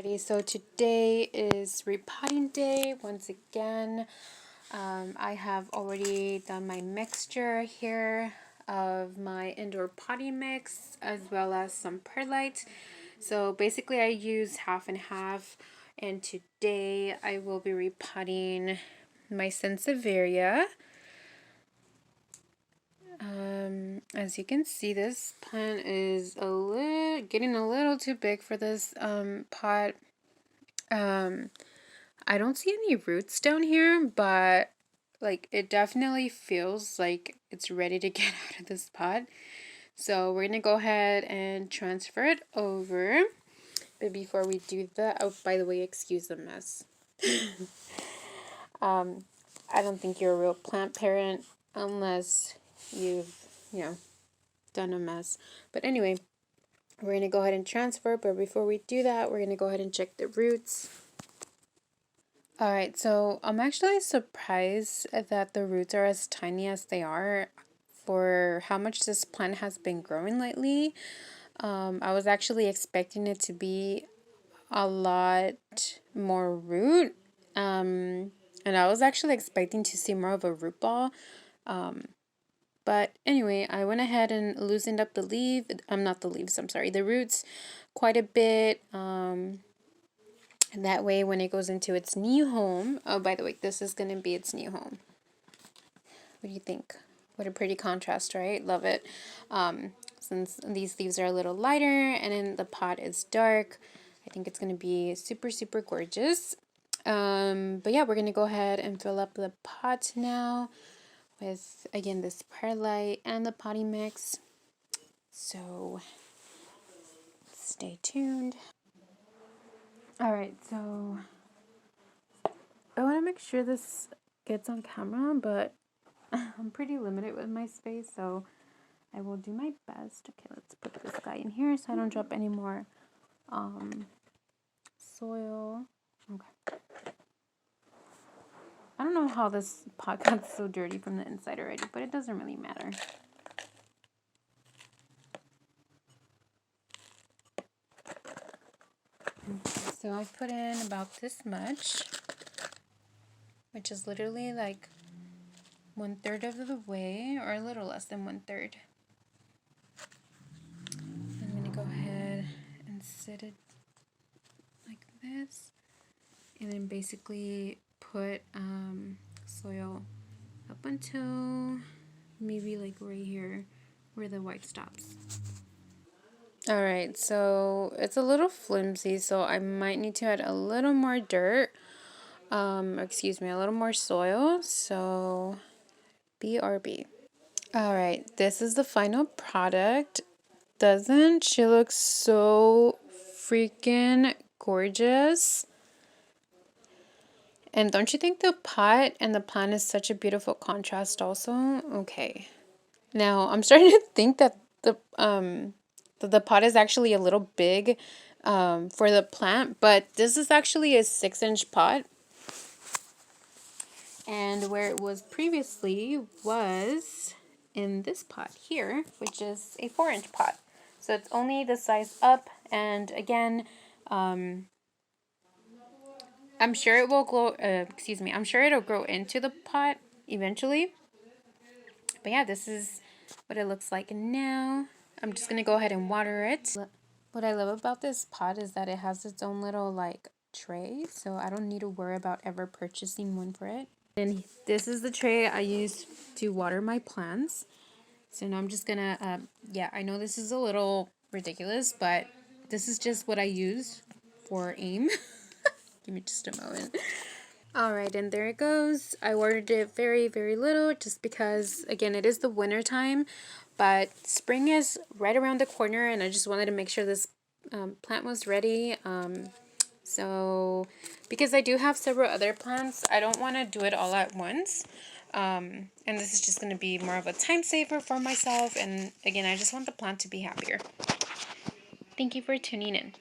Alrighty, so today is repotting day once again. I have already done my mixture here of my indoor potting mix as well as some perlite. So basically I use half and half, and today I will be repotting my Sansevieria. As you can see, this plant is getting a little too big for this pot. I don't see any roots down here, but like it definitely feels like it's ready to get out of this pot. So we're gonna go ahead and transfer it over. But before we do that, oh, by the way, excuse the mess. I don't think you're a real plant parent unless you've, done a mess. But anyway, we're going to go ahead and transfer. But before we do that, we're going to go ahead and check the roots. Alright, so I'm actually surprised that the roots are as tiny as they are for how much this plant has been growing lately. I was actually expecting it to be a lot more root. And I was actually expecting to see more of a root ball. But anyway, I went ahead and loosened up the the roots quite a bit. And that way when it goes into its new home, oh, by the way, this is going to be its new home. What do you think? What a pretty contrast, right? Love it. Since these leaves are a little lighter and then the pot is dark, I think it's going to be super, super gorgeous. But yeah, we're going to go ahead and fill up the pot now with, again, this perlite and the potting mix. So stay tuned. Alright, so I want to make sure this gets on camera, but I'm pretty limited with my space, so I will do my best. Okay, let's put this guy in here so I don't drop any more soil. Okay. I don't know how this pot got so dirty from the inside already, but it doesn't really matter. Okay, so I put in about this much, which is literally like 1/3 of the way, or a little less than 1/3. I'm going to go ahead and set it like this, and then basically put soil up until maybe like right here where the white stops. Alright, so it's a little flimsy, so I might need to add a little more dirt, a little more soil, so BRB. Alright, this is the final product. Doesn't she look so freaking gorgeous? And don't you think the pot and the plant is such a beautiful contrast also? Okay. Now, I'm starting to think that the pot is actually a little big for the plant, but this is actually a 6-inch pot. And where it was previously was in this pot here, which is a 4-inch pot. So it's only the size up, and again, I'm sure it will grow, I'm sure it'll grow into the pot eventually. But yeah, this is what it looks like now. I'm just going to go ahead and water it. What I love about this pot is that it has its own little like tray, so I don't need to worry about ever purchasing one for it. And this is the tray I use to water my plants. So now I'm just going to, I know this is a little ridiculous, but this is just what I use for AIM. Give me just a moment. Alright, and there it goes. I watered it very, very little just because, again, it is the winter time, but spring is right around the corner, and I just wanted to make sure this plant was ready. So, because I do have several other plants, I don't want to do it all at once. And this is just going to be more of a time saver for myself, and again, I just want the plant to be happier. Thank you for tuning in.